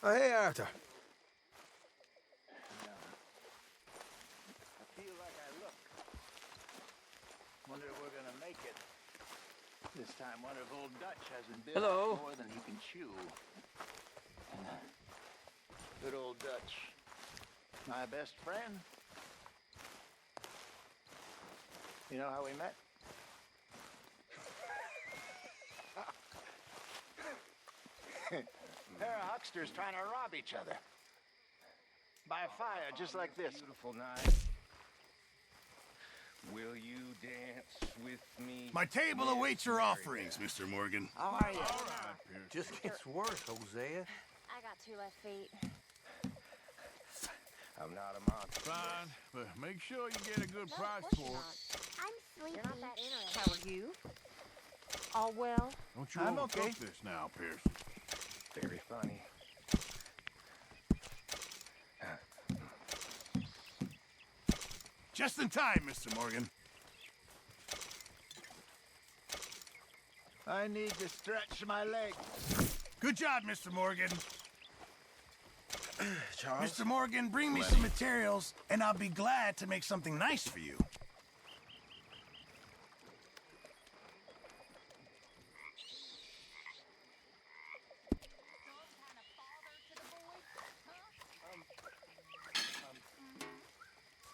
Hey, Arthur. I feel like I look. Wonder if we're gonna make it. This time, wonder if old Dutch hasn't bit Hello. more than he can chew. Good old Dutch. My best friend. You know how we met? Pair of hucksters trying to rob each other. By a fire, just like this. Beautiful night. Will you dance with me? My table awaits your offerings, Mr. Morgan. How are you? Just gets worse, Hosea. I got 2 left feet. I'm not a monster. Fine, but make sure you get a good price Of course for you're it. not. I'm sleepy. You're not that interested. How are you? All well? Don't you I'm overcook okay. this now, Pearson. Very funny. Just in time, Mr. Morgan. I need to stretch my legs. Good job, Mr. Morgan. Charles? Mr. Morgan, bring me some materials, and I'll be glad to make something nice for you.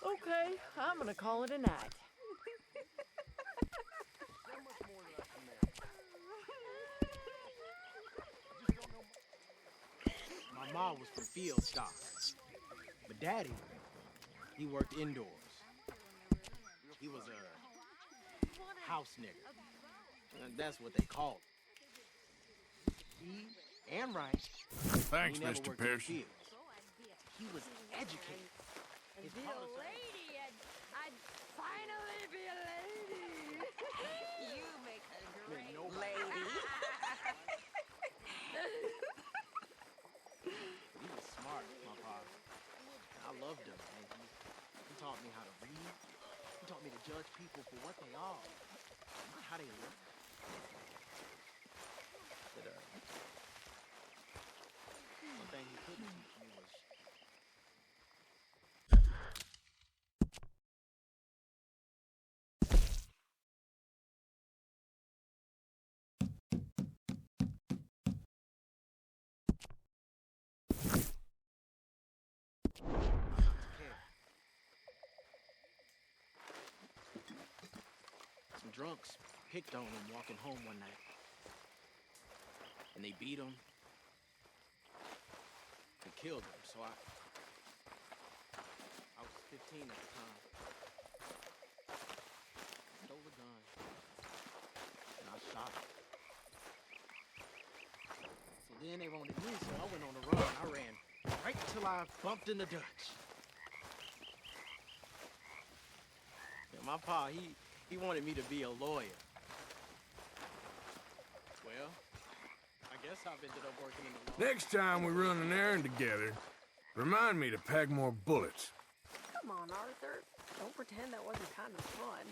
Okay, I'm gonna call it a night. My mom was from field stock. But daddy, he worked indoors. He was a house nigger. And that's what they called him. He and Rice. Thanks, he never Mr. worked in the Pearson. fields. He was educated. His Be a father said- lady, I'd finally be a lady. You make a great nobody- lady. He was smart, my father. I loved him, man. He taught me how to read. He taught me to judge people for what they are, not how they look. But, one thing he couldn't teach me was some drunks picked on him walking home one night. And they beat him and killed him. So I was 15 at the time. Stole a gun. And I shot him. So then they wanted me, so I went on the run. I ran right till I bumped into Dutch. And my pa, he wanted me to be a lawyer. Well, I guess I've ended up working in the law. Next time we run an errand together, remind me to pack more bullets. Come on, Arthur. Don't pretend that wasn't kind of fun.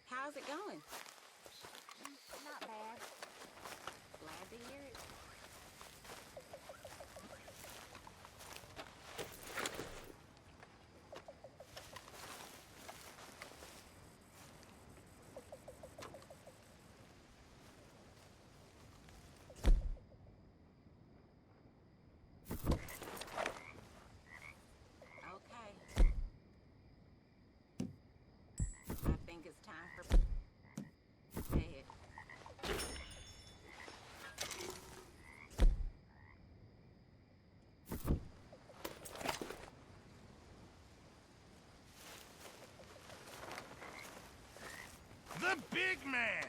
How's it going? Not bad. Glad to hear it. it's time for bed. The big man!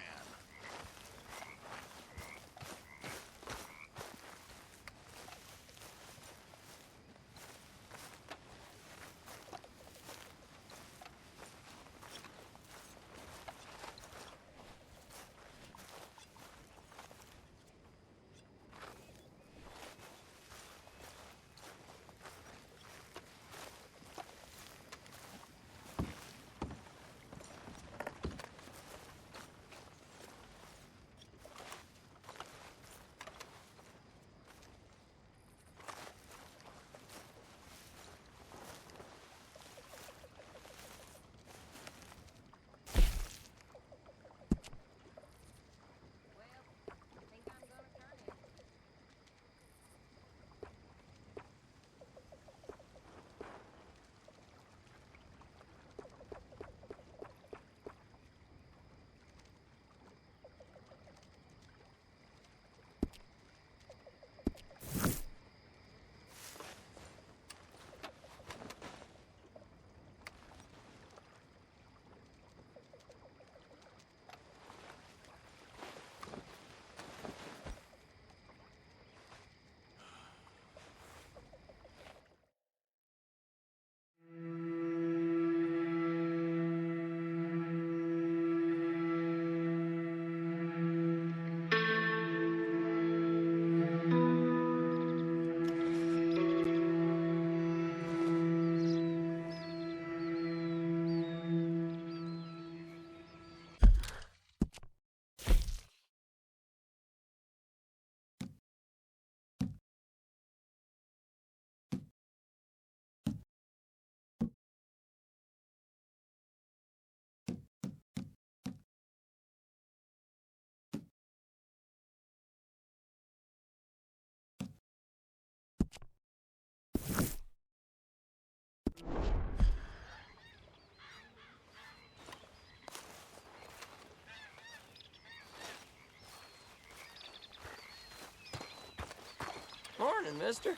Morning, mister.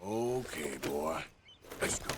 Okay, boy. Let's go.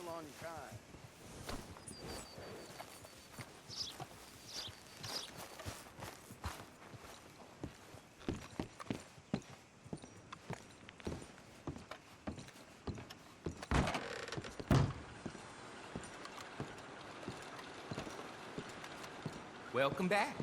still on your kind. Welcome back.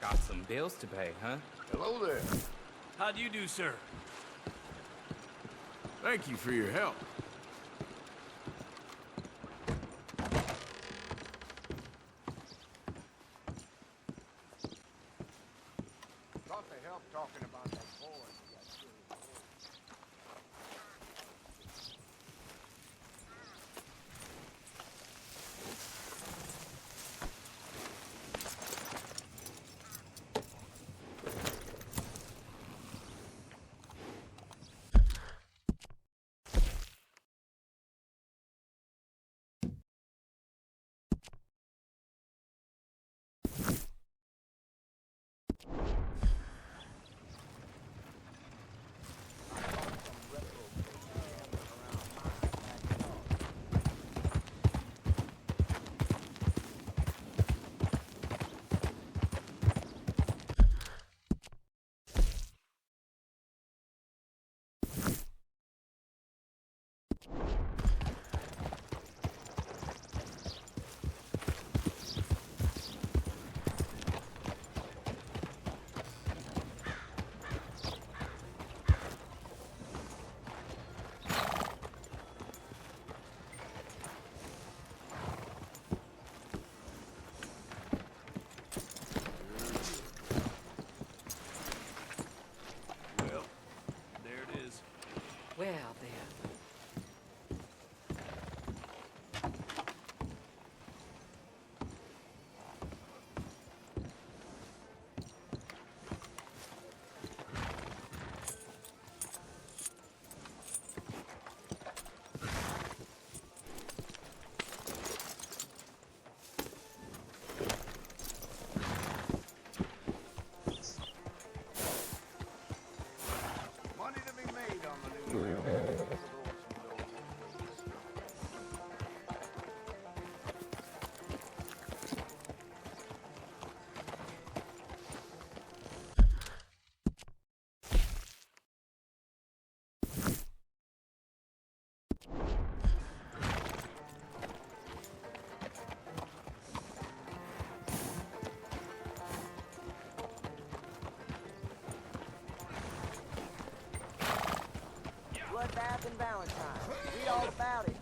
Got some bills to pay, huh? Hello there. How do you do, sir? Thank you for your help. Thought they helped talking about that boy. You got killed. Well, there it is. Well, then. Money to be made on the new railroad. Bloodbath and Valentine. Read all about it.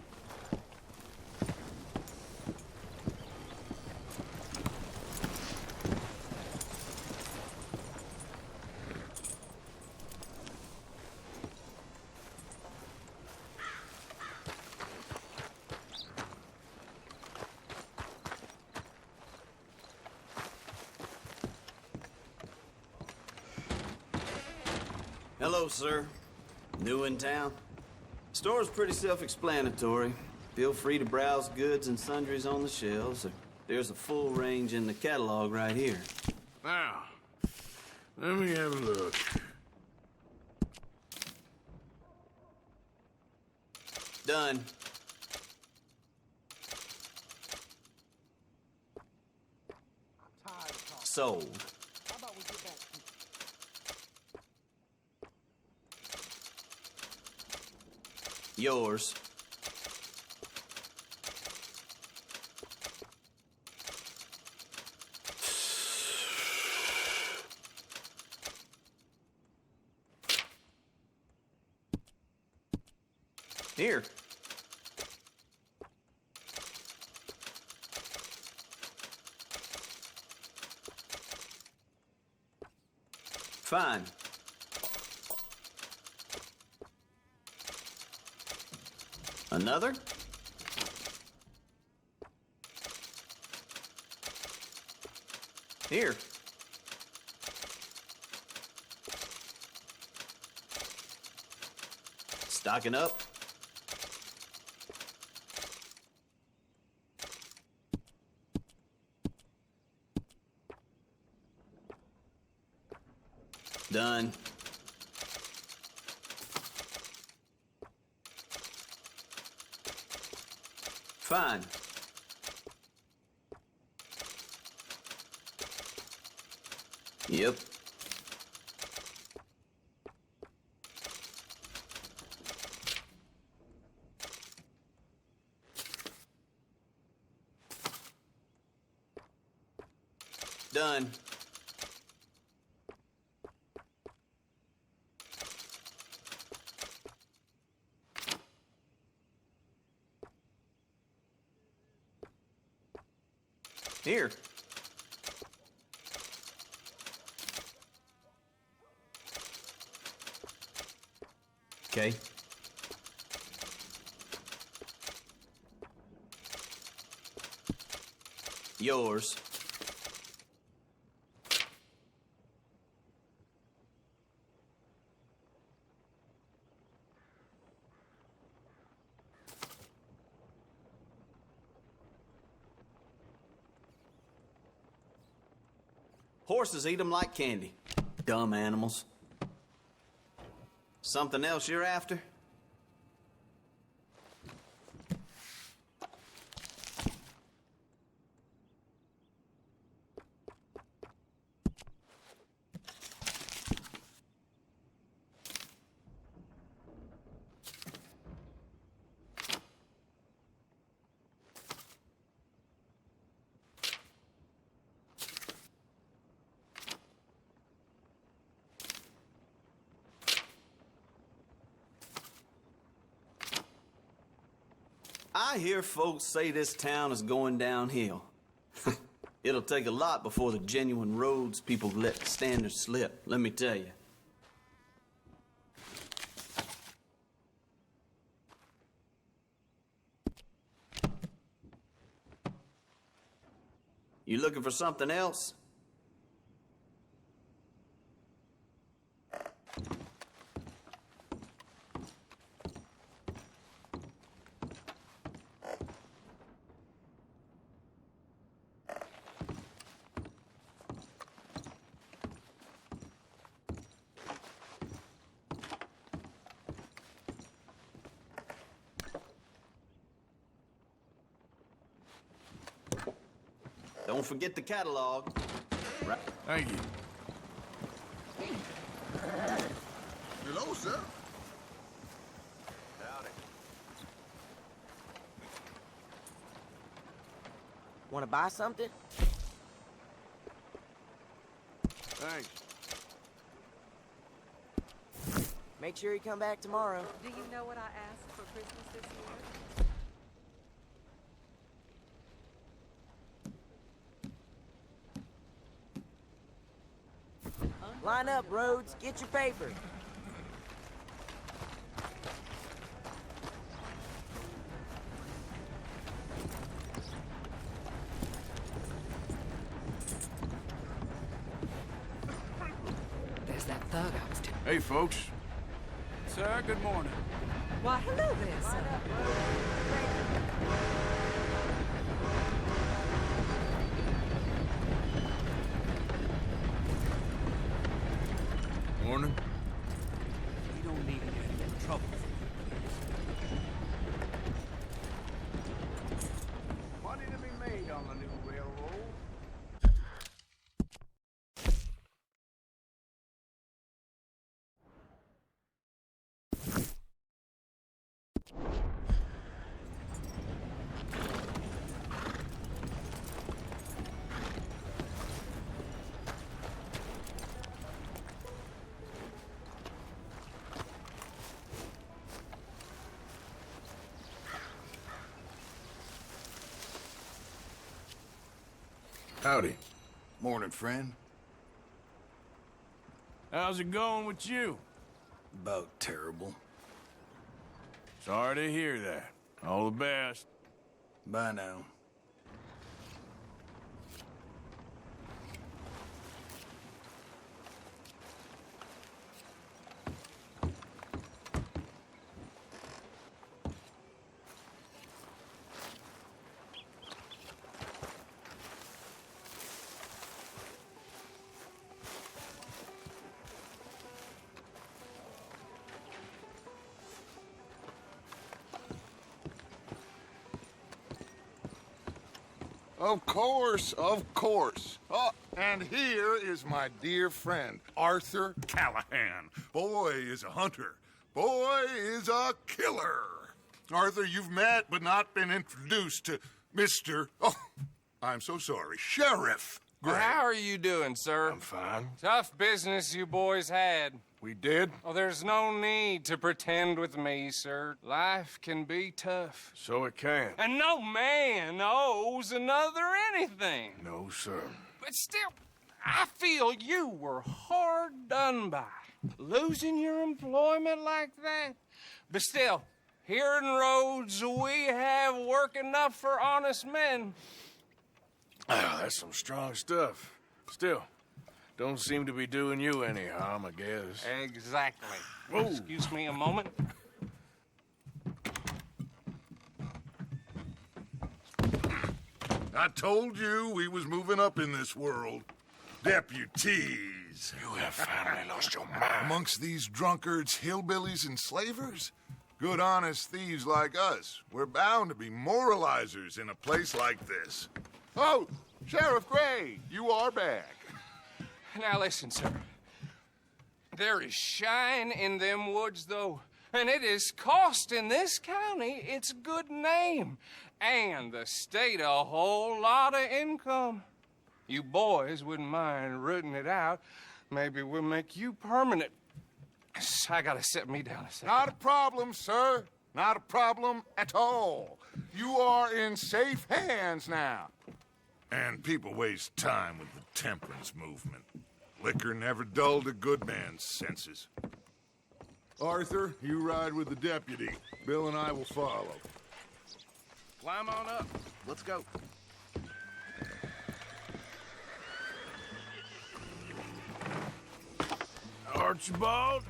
Hello, sir. New in town? Store's pretty self-explanatory. Feel free to browse goods and sundries on the shelves. There's a full range in the catalog right here. Now, let me have a look. Done. Sold. How about we get back to Yours. Here. Fine. Another? Here. Stocking up? Done. Fine. Yep. Done. Here. Okay. Yours. Horses eat them like candy. Dumb animals. Something else you're after? I hear folks say this town is going downhill. It'll take a lot before the genuine roads people let the standards slip, let me tell you. You looking for something else? Don't forget the catalog. Right. Thank you. Hello, sir. Howdy. Want to buy something? Thanks. Make sure you come back tomorrow. Do you know what I asked for Christmas this year? Line up, Rhodes. Get your paper. There's that thug I was telling. Hey, folks. Sir, good morning. Why, hello there, sir. Morning. We don't need to get in trouble. Money to be made on the new railroad. Howdy. Morning, friend. How's it going with you? About terrible. Sorry to hear that. All the best. Bye now. Of course, of course. Oh, and here is my dear friend, Arthur Callahan. Boy is a hunter. Boy is a killer. Arthur, you've met but not been introduced to Mr. Oh, I'm so sorry, Sheriff Gray. How are you doing, sir? I'm fine. Tough business you boys had. We did? Oh, there's no need to pretend with me, sir. Life can be tough. So it can. And no man owes another anything. No, sir. But still, I feel you were hard done by. Losing your employment like that. But still, here in Rhodes, we have work enough for honest men. Ah, that's some strong stuff. Still, don't seem to be doing you any harm, I guess. Exactly. Whoa. Excuse me a moment. I told you we was moving up in this world. Deputies. You have finally lost your mind. Amongst these drunkards, hillbillies, and slavers? Good, honest thieves like us. We're bound to be moralizers in a place like this. Oh, Sheriff Gray, you are back. Now listen, sir. There is shine in them woods, though, and it is costing this county its good name and the state a whole lot of income. You boys wouldn't mind rooting it out. Maybe we'll make you permanent. I gotta sit me down a second. Not a problem, sir. Not a problem at all. You are in safe hands now. And people waste time with the temperance movement. Liquor never dulled a good man's senses. Arthur, you ride with the deputy. Bill and I will follow. Climb on up. Let's go. Archibald?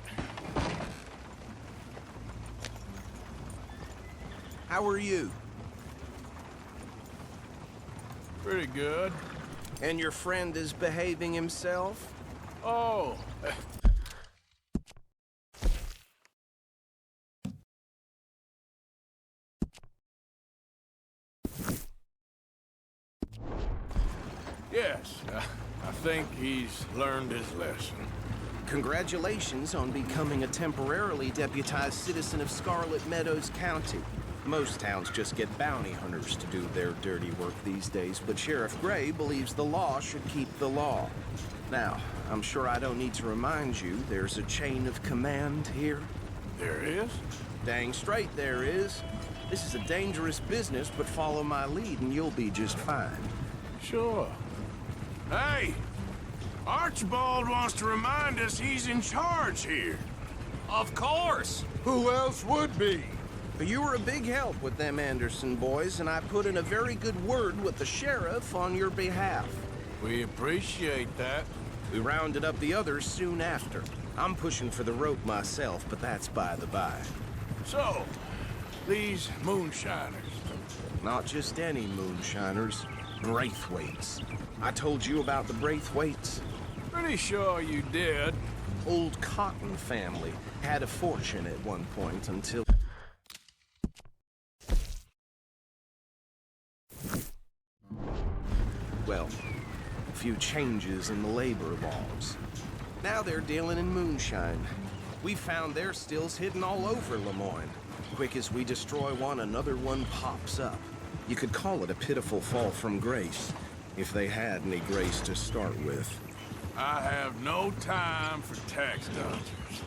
How are you? Pretty good. And your friend is behaving himself? Oh. Yes, I think he's learned his lesson. Congratulations on becoming a temporarily deputized citizen of Scarlet Meadows County. Most towns just get bounty hunters to do their dirty work these days, but Sheriff Gray believes the law should keep the law. Now, I'm sure I don't need to remind you there's a chain of command here. There is? Dang straight there is. This is a dangerous business, but follow my lead and you'll be just fine. Sure. Hey! Archibald wants to remind us he's in charge here. Of course. Who else would be? You were a big help with them Anderson boys, and I put in a very good word with the sheriff on your behalf. We appreciate that. We rounded up the others soon after. I'm pushing for the rope myself, but that's by the by. So, these moonshiners. Not just any moonshiners. Braithwaites. I told you about the Braithwaites. Pretty sure you did. Old Cotton family had a fortune at one point until... Well, a few changes in the labor laws. Now they're dealing in moonshine. We found their stills hidden all over Lemoyne. Quick as we destroy one, another one pops up. You could call it a pitiful fall from grace, if they had any grace to start with. I have no time for tax dodgers.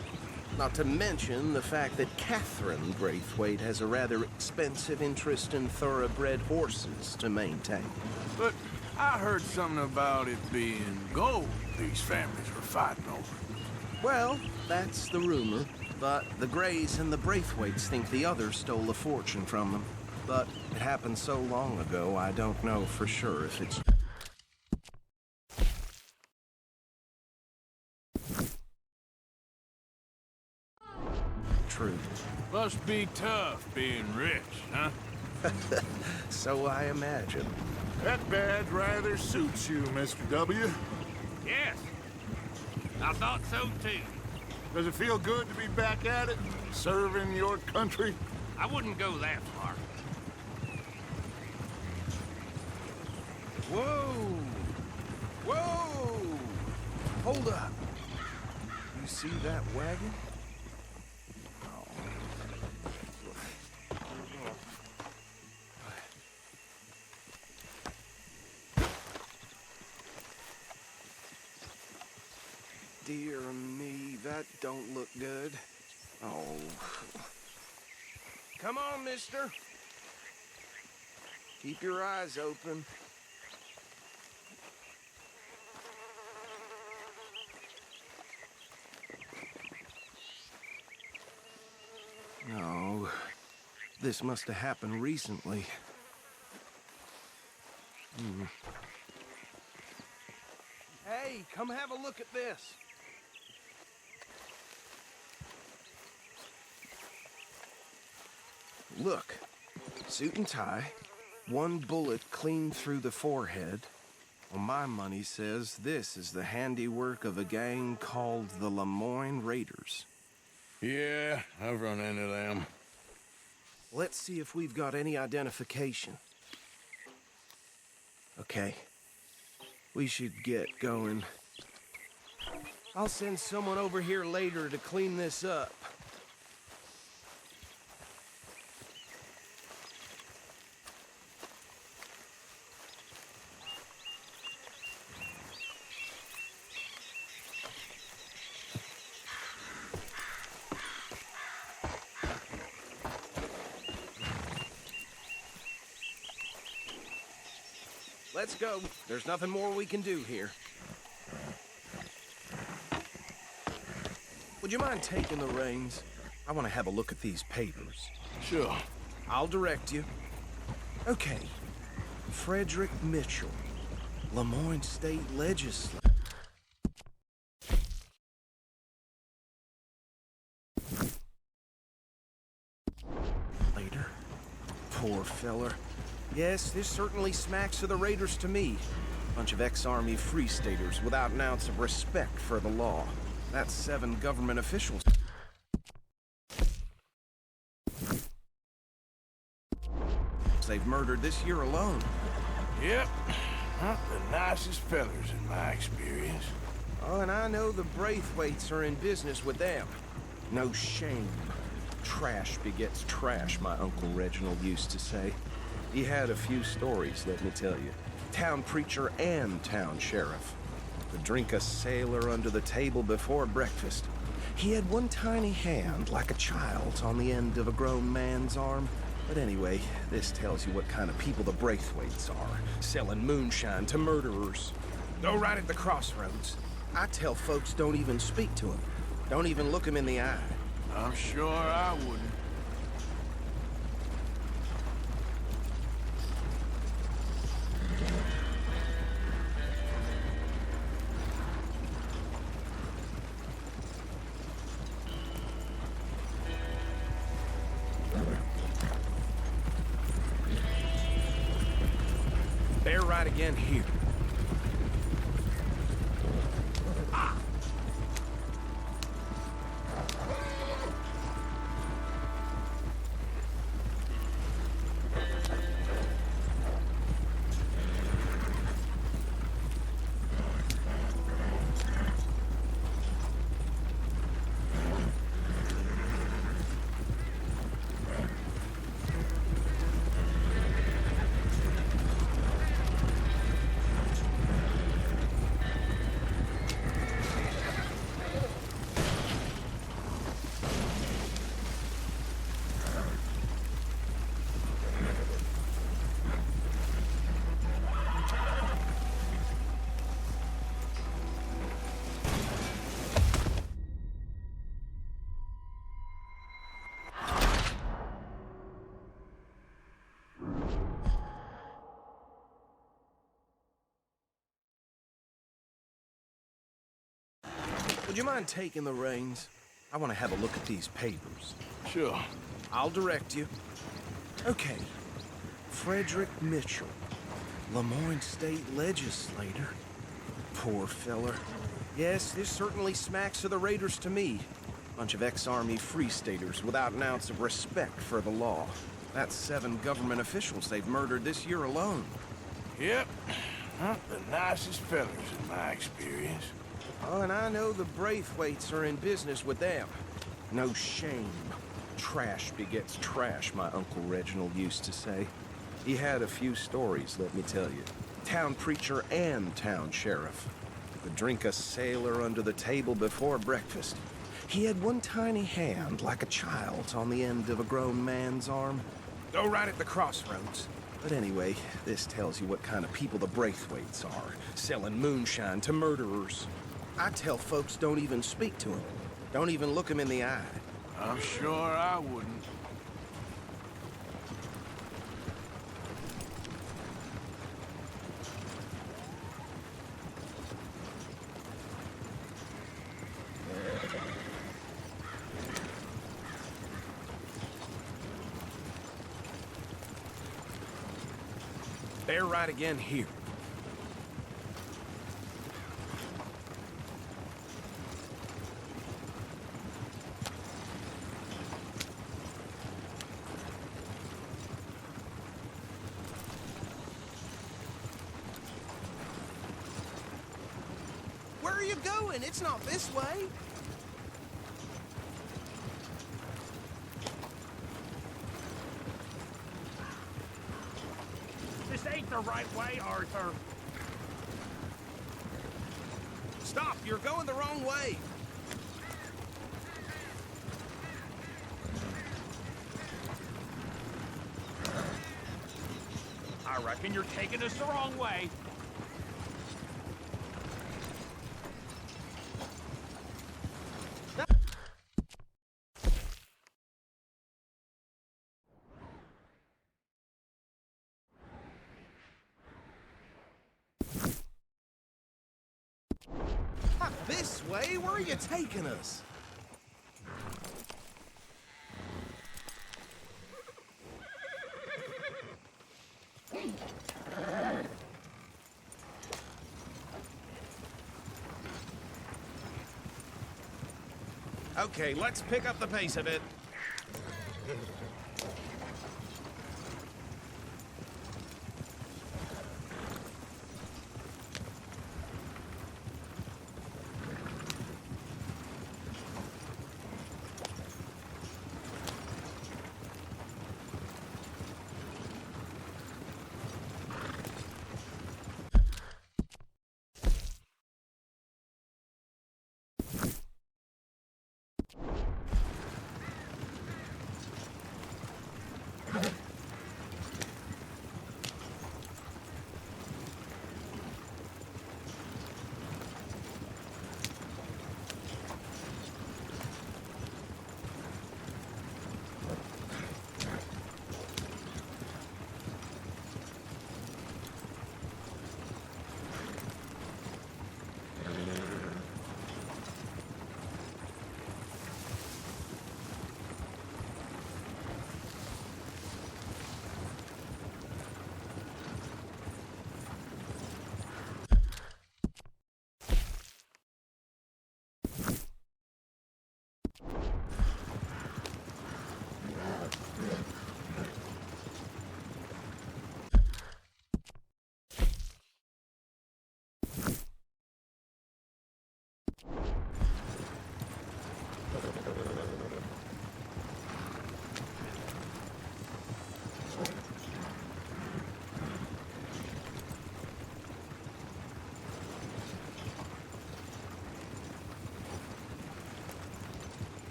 Not to mention the fact that Catherine Braithwaite has a rather expensive interest in thoroughbred horses to maintain. But I heard something about it being gold these families were fighting over. Well, that's the rumor. But the Grays and the Braithwaites think the others stole a fortune from them. But it happened so long ago, I don't know for sure if it's... true. Must be tough being rich, huh? So I imagine. That badge rather suits you, Mr. W. Yes. I thought so, too. Does it feel good to be back at it, serving your country? I wouldn't go that far. Whoa! Whoa! Hold up. You see that wagon? Dear me, that don't look good. Oh. Come on, mister. Keep your eyes open. No. This must have happened recently. Hey, come have a look at this. Look, suit and tie, one bullet clean through the forehead. Well, my money says this is the handiwork of a gang called the Lemoyne Raiders. Yeah, I've run into them. Let's see if we've got any identification. Okay. We should get going. I'll send someone over here later to clean this up. Let's go. There's nothing more we can do here. Would you mind taking the reins? I want to have a look at these papers. Sure. I'll direct you. Okay. Frederick Mitchell, Lemoyne State Legislature. Later. Poor feller. Yes, this certainly smacks of the Raiders to me. Bunch of ex-Army Free Staters without an ounce of respect for the law. That's 7 government officials. They've murdered this year alone. Yep. Not the nicest fellers in my experience. Oh, and I know the Braithwaites are in business with them. No shame. Trash begets trash, my Uncle Reginald used to say. He had a few stories, let me tell you. Town preacher and town sheriff. Would drink a sailor under the table before breakfast. He had one tiny hand, like a child's, on the end of a grown man's arm. But anyway, this tells you what kind of people the Braithwaites are. Selling moonshine to murderers. Go right at the crossroads. I tell folks don't even speak to him. Don't even look him in the eye. I'm sure I wouldn't. Bear right again here. Would you mind taking the reins? I want to have a look at these papers. Sure. I'll direct you. Okay. Frederick Mitchell, Lemoyne State Legislator. Poor feller. Yes, this certainly smacks of the Raiders to me. Bunch of ex-Army Free Staters without an ounce of respect for the law. That's 7 government officials they've murdered this year alone. Yep. Huh? The nicest fellas in my experience. Oh, and I know the Braithwaites are in business with them. No shame. Trash begets trash, my Uncle Reginald used to say. He had a few stories, let me tell you. Town preacher and town sheriff. Would drink a sailor under the table before breakfast. He had one tiny hand, like a child's, on the end of a grown man's arm. Go right at the crossroads. But anyway, this tells you what kind of people the Braithwaites are, selling moonshine to murderers. I tell folks don't even speak to them. Don't even look them in the eye. I'm sure I wouldn't. They're right again here. Where are you going? It's not this way. This ain't the right way, Arthur. Stop! You're going the wrong way! I reckon you're taking us the wrong way. Not this way! Where are you taking us? Okay, let's pick up the pace a bit.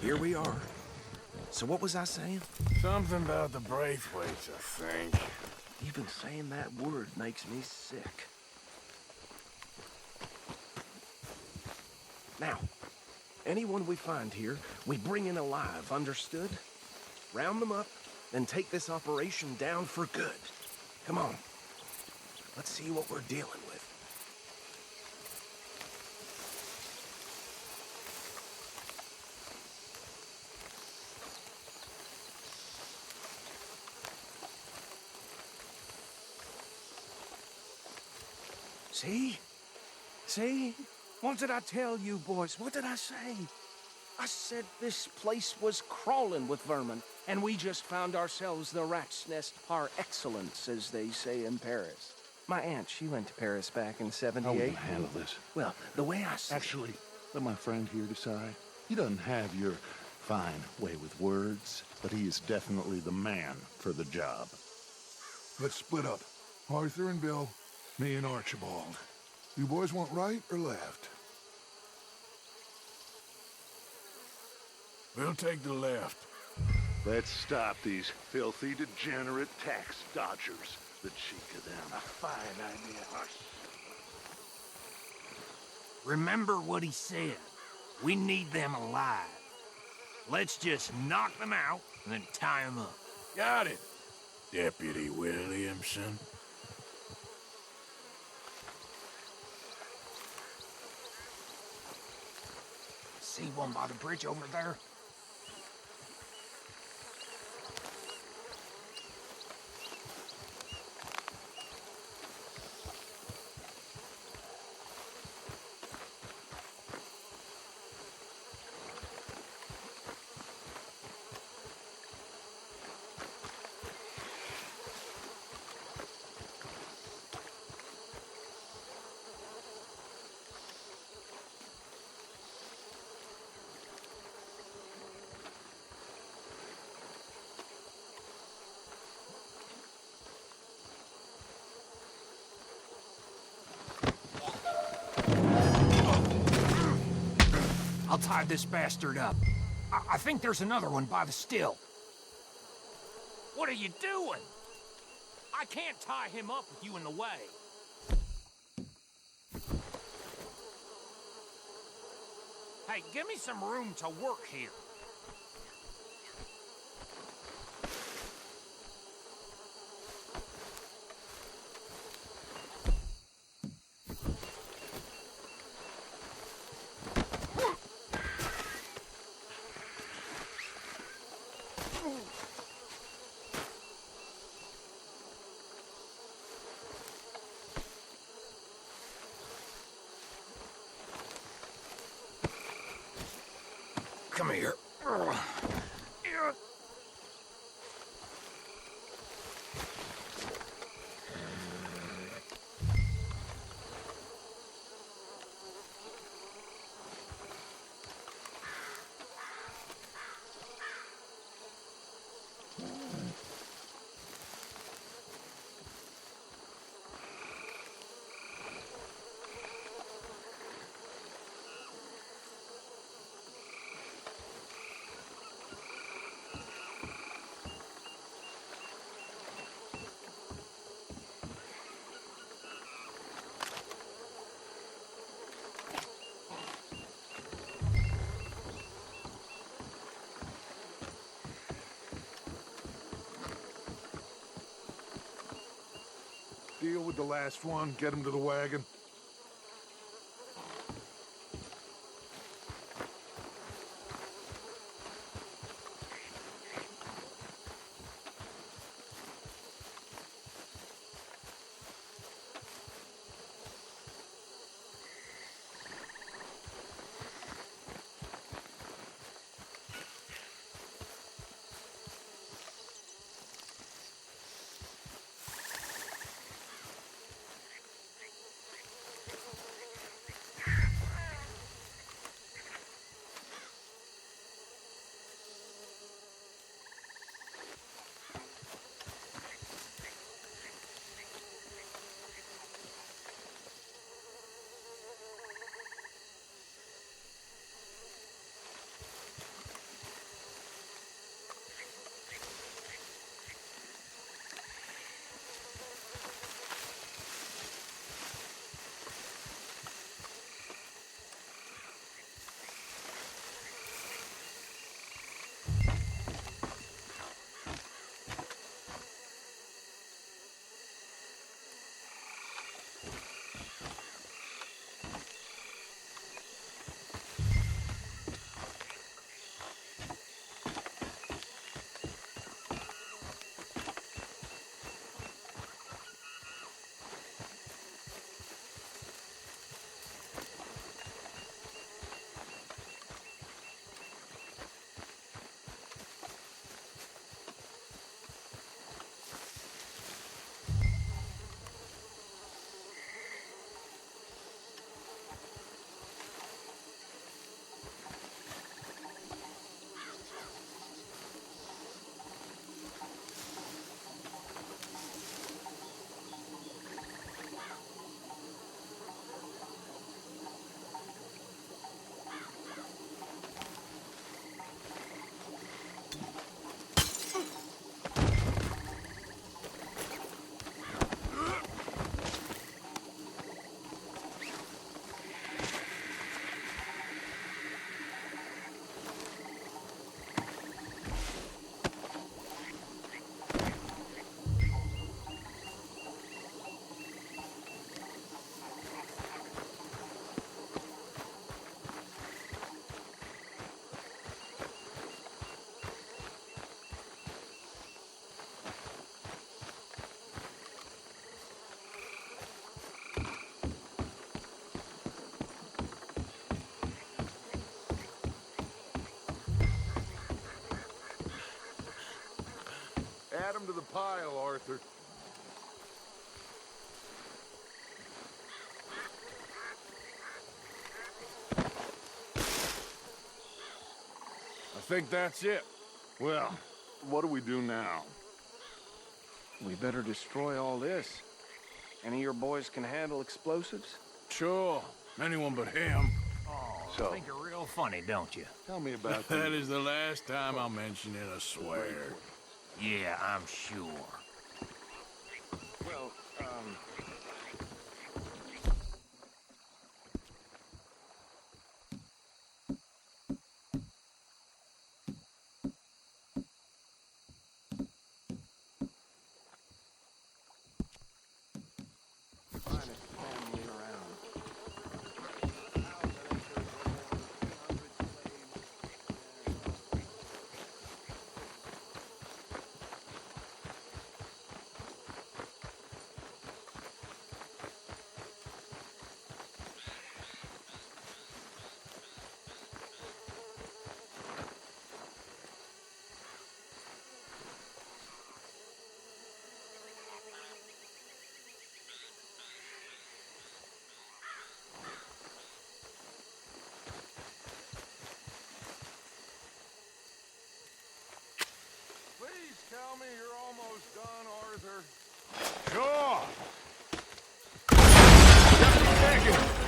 Here we are. So what was I saying? Something about the Braithwaites, I think. Even saying that word makes me sick. Now, anyone we find here, we bring in alive, understood? Round them up, then take this operation down for good. Come on. Let's see what we're dealing with. See? See? What did I tell you, boys? What did I say? I said this place was crawling with vermin, and we just found ourselves the rat's nest par excellence, as they say in Paris. My aunt, she went to Paris back in '78. How are we gonna handle this? Well, the way I see Actually, let my friend here decide. He doesn't have your fine way with words, but he is definitely the man for the job. Let's split up. Arthur and Bill, me and Archibald. You boys want right or left? We'll take the left. Let's stop these filthy, degenerate tax dodgers. The cheek of them. A fine idea. Remember what he said. We need them alive. Let's just knock them out and then tie them up. Got it, Deputy Williamson. See one by the bridge over there? I'll tie this bastard up. I think there's another one by the still. What are you doing? I can't tie him up with you in the way. Hey, give me some room to work here. Come here. Deal with the last one, get him to the wagon. Add them to the pile, Arthur. I think that's it. Well, what do we do now? We better destroy all this. Any of your boys can handle explosives? Sure. Anyone but him. Oh, So- think you're real funny, don't you? Tell me about That is the last time I'll mention it, I swear. Yeah, I'm sure. Well, finest family around. Please tell me you're almost done, Arthur. Sure. Just a second.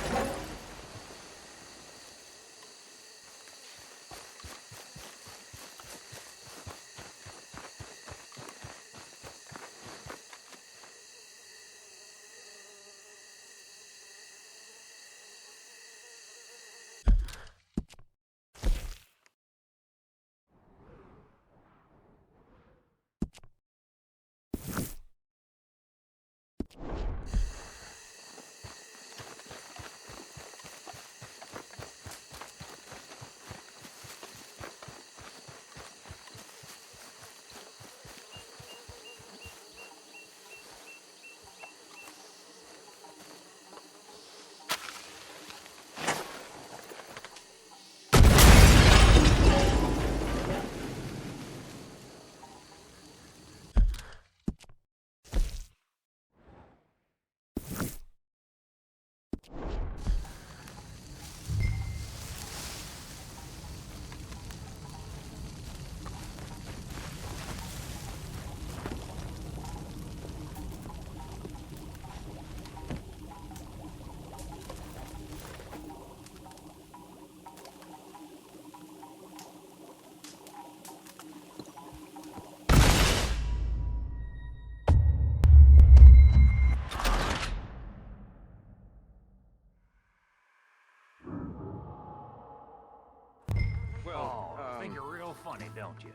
Oh, think you're real funny, don't you?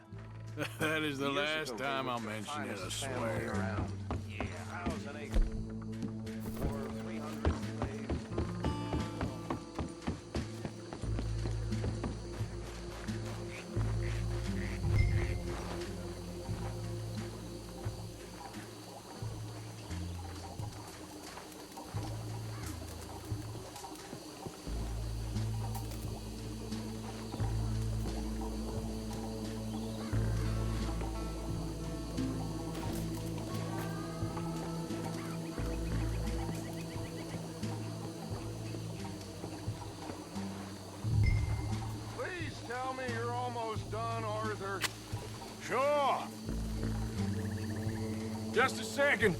That is the last time I'll mention it, I swear. Around. Yeah. 1,000 acres. Tell me you're almost done, Arthur. Sure. Just a second.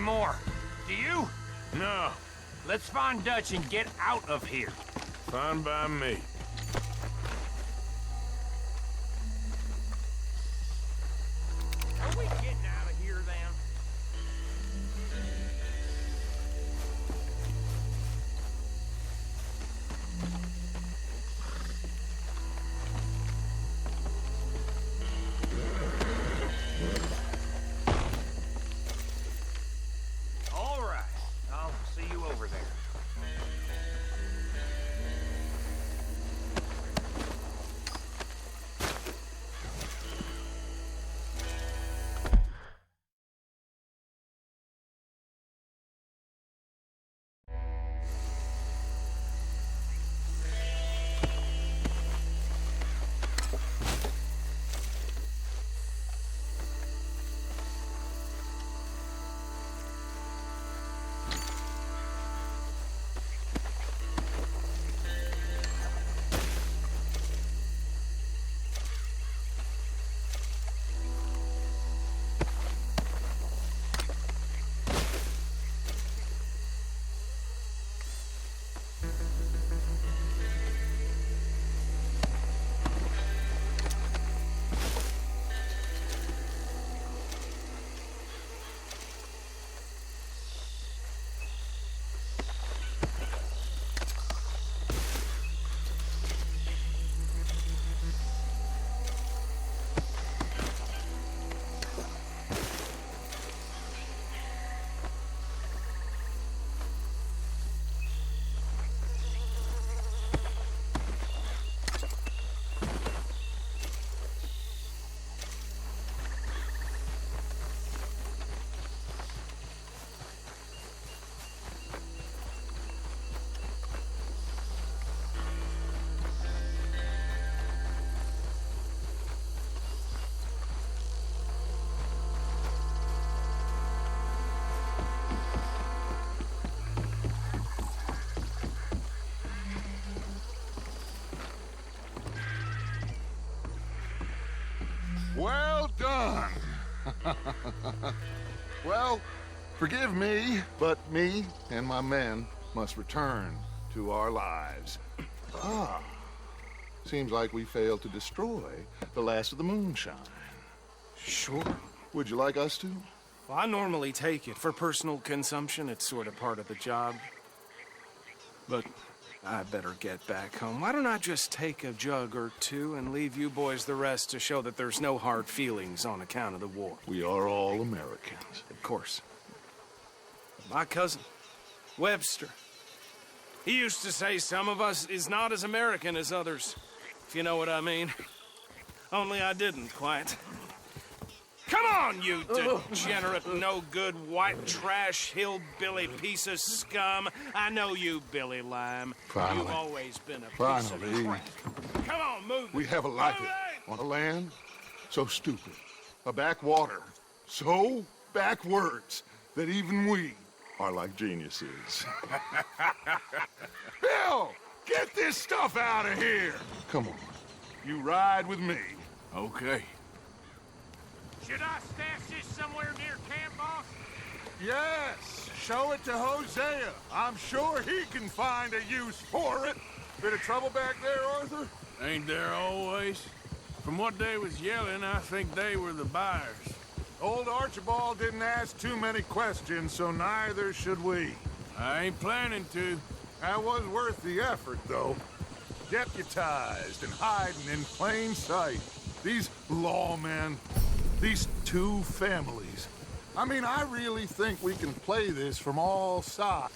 anymore. Do you? No, Let's find Dutch and get out of here. fine by me. Are we getting out of here then? All right. I'll see you over there. Well done. Well, forgive me, but me and my men must return to our lives. Ah, seems like we failed to destroy the last of the moonshine. Sure. Would you like us to? Well, I normally take it for personal consumption. It's sort of part of the job. But I better get back home. Why don't I just take a jug or two and leave you boys the rest to show that there's no hard feelings on account of the war? We are all Americans. Of course. My cousin, Webster, he used to say some of us is not as American as others, if you know what I mean. Only I didn't quite. Come on, you degenerate, no-good, white trash, hillbilly piece of scum. I know you, Billy Lime. Finally. You've always been a piece of Finally. crap. Come on, move We it. have a life Move it! on a land so stupid, a backwater so backwards that even we are like geniuses. Bill, get this stuff out of here. Come on, you ride with me. Okay. Should I stash this somewhere near camp, boss? Yes, show it to Hosea. I'm sure he can find a use for it. Bit of trouble back there, Arthur? Ain't there always? From what they was yelling, I think they were the buyers. Old Archibald didn't ask too many questions, so neither should we. I ain't planning to. That was worth the effort, though. Deputized and hiding in plain sight. These lawmen, these two families. I mean, I really think we can play this from all sides.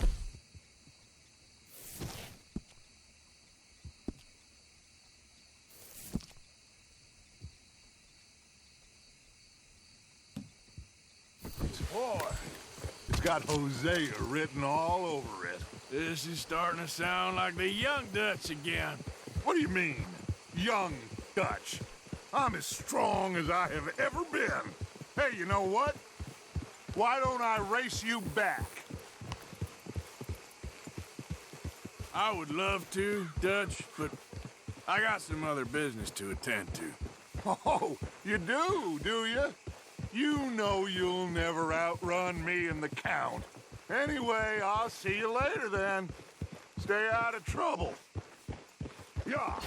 Boy, it's got Hosea written all over it. This is starting to sound like the young Dutch again. What do you mean, young Dutch? I'm as strong as I have ever been. Hey, you know what? Why don't I race you back? I would love to, Dutch, but I got some other business to attend to. Oh, you do you? You know you'll never outrun me and the Count. Anyway, I'll see you later then. Stay out of trouble. Yeah.